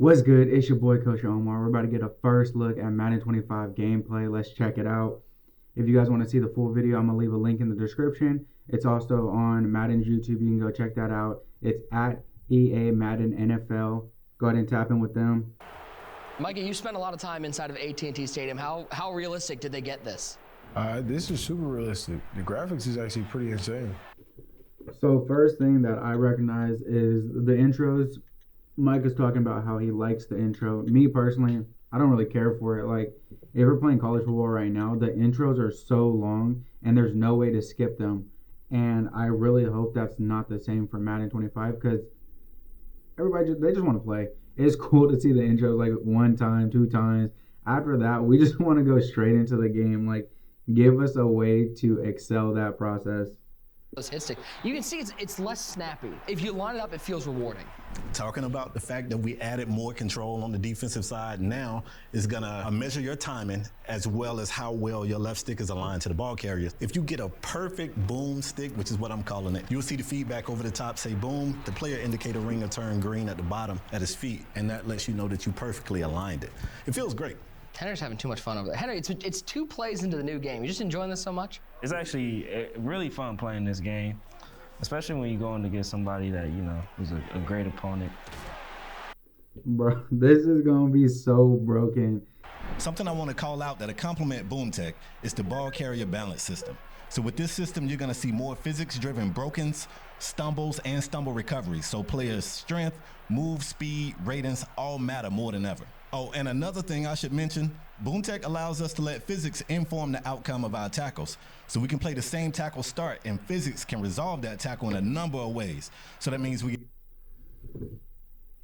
What's good? It's your boy Coach Omar. We're about to get a first look at Madden 25 gameplay. Let's check it out. If you guys want to see the full video, I'm going to leave a link in the description. It's also on Madden's YouTube. You can go check that out. It's at EA Madden NFL. Go ahead and tap in with them. Mikey, you spent a lot of time inside of AT&T Stadium. How realistic did they get this? This is super realistic. The graphics is actually pretty insane. So first thing that I recognize is the intros. Mike is talking about how he likes the intro. Me personally, I don't really care for it. Like, if we're playing college football right now, the intros are so long and there's no way to skip them. And I really hope that's not the same for Madden 25 because they just want to play. It's cool to see the intros like one time, two times. After that, we just want to go straight into the game. Like, give us a way to excel that process. Hit stick. You can see it's less snappy. If you line it up, it feels rewarding. Talking about the fact that we added more control on the defensive side now is gonna measure your timing as well as how well your left stick is aligned to the ball carrier. If you get a perfect boom stick, which is what I'm calling it, you'll see the feedback over the top say boom. The player indicator ring will turn green at the bottom at his feet, and that lets you know that you perfectly aligned it. It feels great. Henry's having too much fun over there. Henry, it's 2 plays into the new game. You just enjoying this so much? It's actually really fun playing this game, especially when you're going against somebody that, you know, is a great opponent. Bro, this is going to be so broken. Something I want to call out that'll complement BoomTech is the ball carrier balance system. So with this system, you're going to see more physics-driven brokens, stumbles, and stumble recoveries. So players' strength, move speed, ratings all matter more than ever. Oh, and another thing I should mention, BoomTech allows us to let physics inform the outcome of our tackles. So we can play the same tackle start, and physics can resolve that tackle in a number of ways. So that means we...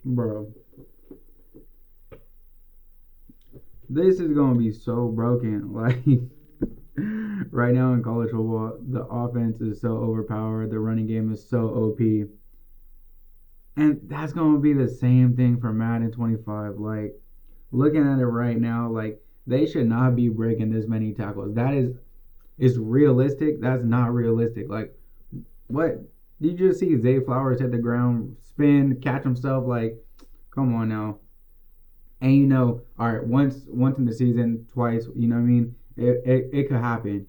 Bro. This is going to be so broken. Like, right now in college football, the offense is so overpowered. The running game is so OP. And that's going to be the same thing for Madden 25. Like, looking at it right now, like, they should not be breaking this many tackles. It's realistic. That's not realistic. Like, what? Did you just see Zay Flowers hit the ground, spin, catch himself? Like, come on now. And you know, all right, once in the season, twice, you know what I mean? It could happen.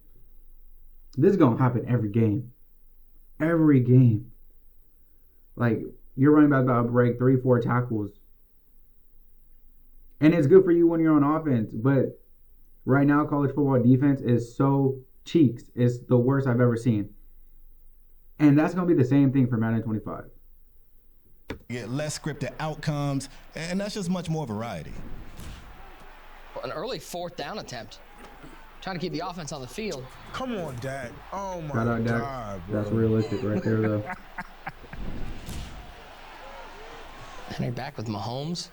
This is going to happen every game. Every game. Like, you're running back about to break 3-4 tackles. And it's good for you when you're on offense. But right now, college football defense is so cheeks. It's the worst I've ever seen. And that's going to be the same thing for Madden 25. Get less scripted outcomes, and that's just much more variety. An early 4th down attempt. Trying to keep the offense on the field. Come on, Dak. Oh, my Shout out, Dak. God, bro. That's realistic right there, though. Henry back with Mahomes.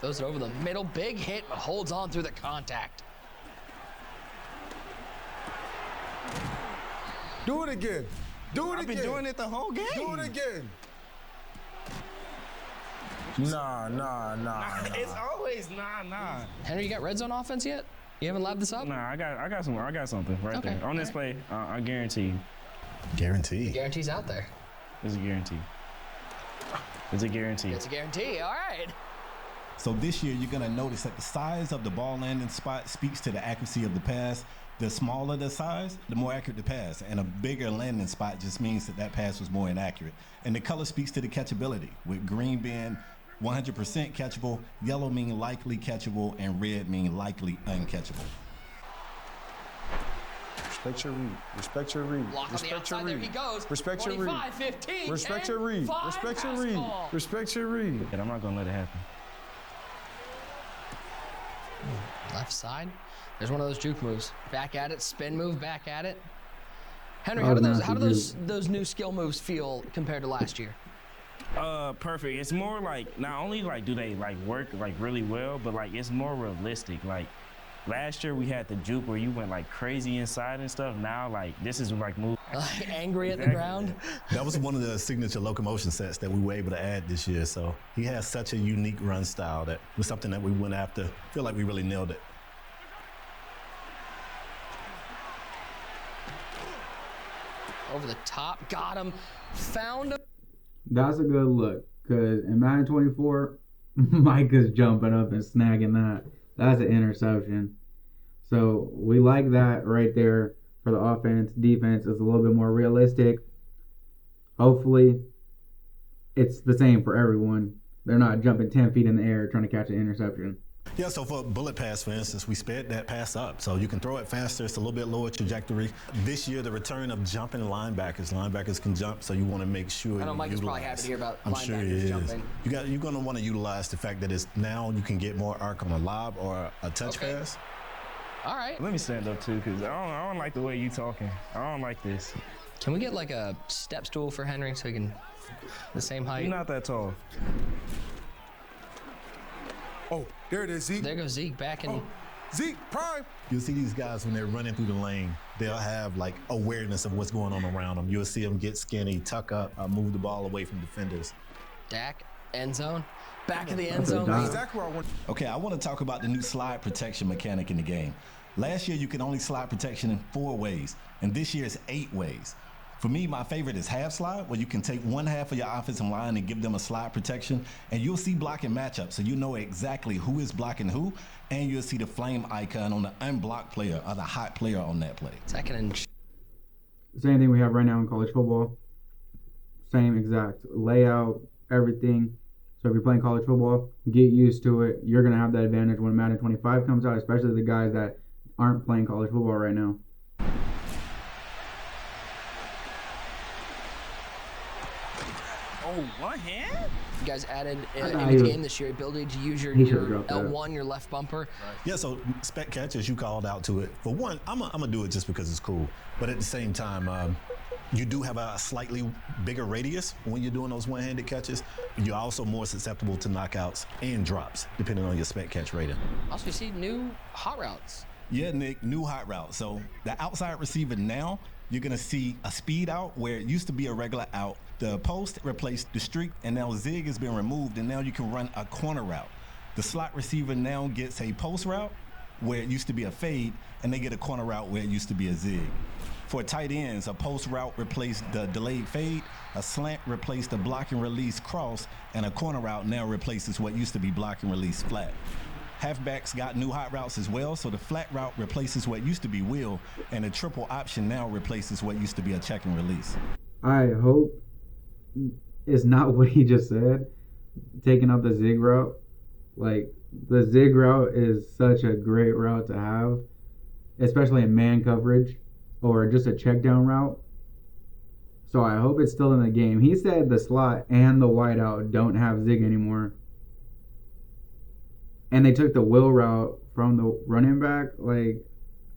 Throws it over the middle. Big hit, but holds on through the contact. Do it again. Do it I've again. been doing it the whole game. Do it again. Nah. It's always nah. Henry, you got red zone offense yet? You haven't labbed this up? Nah, I got something right Okay, there. On this play, I guarantee you. Guarantee. Guarantee's out there. It's a guarantee. It's a guarantee. It's a guarantee. All right. So this year, you're going to notice that the size of the ball landing spot speaks to the accuracy of the pass. The smaller the size, the more accurate the pass. And a bigger landing spot just means that pass was more inaccurate. And the color speaks to the catchability, with green being 100% catchable, yellow meaning likely catchable, and red meaning likely uncatchable. Respect your read. Respect your read. Block on the Respect outside. your There read. he goes. Respect your read. 25, 15, Respect 10, your read. 5, Respect your pass read. ball. Respect your read. And I'm not going to let it happen. Left side. There's one of those juke moves. Back at it. Spin move. Back at it. Henry, Oh, how do nasty those new skill moves feel compared to last year? Perfect. It's more like, not only like do they like work like really well, but like it's more realistic. Like last year we had the juke where you went like crazy inside and stuff. Now like this is like move. Like angry at the ground. That was one of the signature locomotion sets that we were able to add this year. So he has such a unique run style that was something that we went after. Feel like we really nailed it. Over the top, got him, found him. That's a good look because in Madden 24, Micah's jumping up and snagging that. That's an interception. So we like that right there for the offense. Defense is a little bit more realistic. Hopefully, it's the same for everyone. They're not jumping 10 feet in the air trying to catch an interception. Yeah, so for bullet pass, for instance, we sped that pass up. So you can throw it faster. It's a little bit lower trajectory. This year, the return of jumping linebackers. Linebackers can jump, so you want to make sure I know you Mike is probably utilize. happy to hear about I'm linebackers sure he is. jumping. You're going to want to utilize the fact that it's now you can get more arc on a lob or a touch Okay. pass. All right. Let me stand up, too, because I don't like the way you talking. I don't like this. Can we get like a step stool for Henry so he can the same height? You're not that tall. Oh, there it is, Zeke. There goes Zeke back in. Zeke, prime. You'll see these guys when they're running through the lane, they'll have like awareness of what's going on around them. You'll see them get skinny, tuck up, move the ball away from defenders. Dak, end zone. Back of the end That's a zone. dime. Exactly where I want. Okay, I want to talk about the new slide protection mechanic in the game. Last year, you could only slide protection in 4 ways, and this year it's 8 ways. For me, my favorite is half slide, where you can take one half of your offensive line and give them a slide protection, and you'll see blocking matchups, so you know exactly who is blocking who, and you'll see the flame icon on the unblocked player or the hot player on that play. Second and Same thing we have right now in college football. Same exact layout, everything. So if you're playing college football, get used to it. You're going to have that advantage when Madden 25 comes out, especially the guys that aren't playing college football right now. Oh, one hand? you guys added Nah, in he the was- game this year ability to use your he should've dropped that. L1, your left bumper. Yeah, so spec catch, as you called out to it. For one, I'm gonna do it just because it's cool. But at the same time, you do have a slightly bigger radius when you're doing those one-handed catches. You're also more susceptible to knockouts and drops, depending on your spec catch rating. Also, we see new hot routes. Yeah, Nick, new hot route. So the outside receiver now, you're gonna see a speed out where it used to be a regular out. The post replaced the streak, and now zig has been removed, and now you can run a corner route. The slot receiver now gets a post route where it used to be a fade, and they get a corner route where it used to be a zig. For tight ends, a post route replaced the delayed fade, a slant replaced the block and release cross, and a corner route now replaces what used to be block and release flat. Halfbacks got new hot routes as well, so the flat route replaces what used to be wheel, and the triple option now replaces what used to be a check and release. I hope it's not what he just said, taking out the zig route. Like, the zig route is such a great route to have, especially in man coverage or just a check down route. So I hope it's still in the game. He said the slot and the wideout don't have zig anymore. And they took the wheel route from the running back. Like,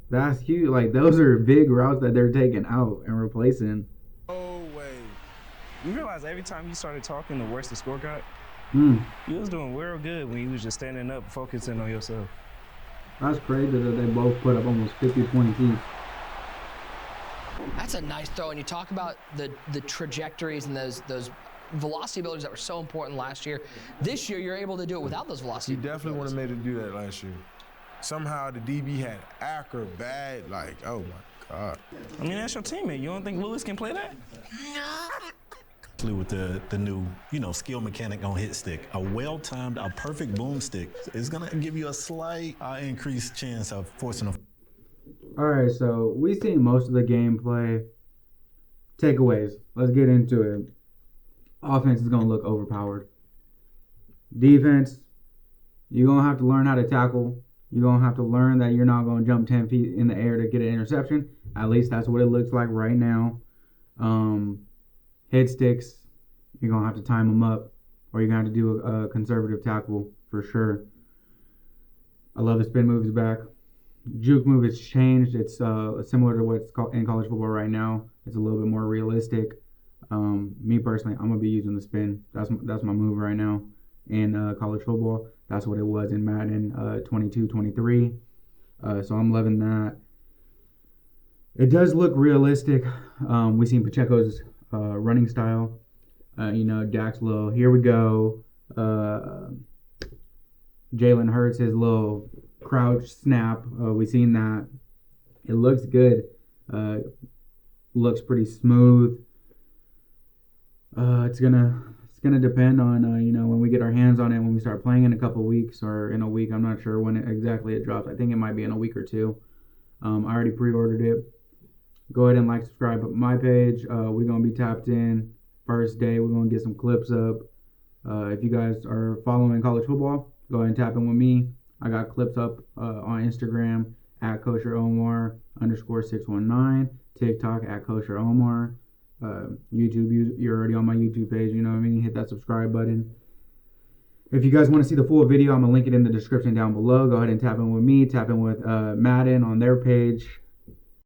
that's huge. Like, those are big routes that they're taking out and replacing. Oh, way. You realize every time you started talking, the worse the score got? Hmm. You was doing real good when you was just standing up, focusing on yourself. That's crazy that they both put up almost 50 points each. That's a nice throw. And you talk about the trajectories and those velocity abilities that were so important last year. This year, you're able to do it without those velocity He definitely would abilities. have made it do that last year. Somehow the DB had acrobat, like, oh my God. I mean, that's your teammate. You don't think Lewis can play that? With the new, skill mechanic on hit stick, a well-timed, a perfect boom stick is gonna give you a slight increased chance of forcing a. All right, so we've seen most of the gameplay. Takeaways. Let's get into it. Offense is going to look overpowered. Defense, you're going to have to learn how to tackle. You're going to have to learn that you're not going to jump 10 feet in the air to get an interception. At least that's what it looks like right now. Hit sticks, you're going to have to time them up, or you're going to have to do a conservative tackle for sure. I love the spin moves back. Juke move has changed. It's similar to what's called in college football right now. It's a little bit more realistic. Me personally, I'm gonna be using the spin. That's my move right now in college football. That's what it was in Madden 22, 23. So I'm loving that. It does look realistic. We've seen Pacheco's running style. Dak's little here we go. Jalen Hurts, his little crouch snap. We've seen that. It looks good. Looks pretty smooth. It's gonna gonna depend on when we get our hands on it, when we start playing in a couple weeks or in a week. I'm not sure when exactly it drops. I think it might be in a week or two. I already pre-ordered it. Go ahead and like, subscribe my page. We're gonna be tapped in first day. We're gonna get some clips up. If you guys are following college football, go ahead and tap in with me. I got clips up on Instagram at kosheromar_619, TikTok at kosheromar. YouTube, you're already on my YouTube page, you know what I mean? Hit that subscribe button. If you guys want to see the full video, I'm going to link it in the description down below. Go ahead and tap in with me, tap in with Madden on their page.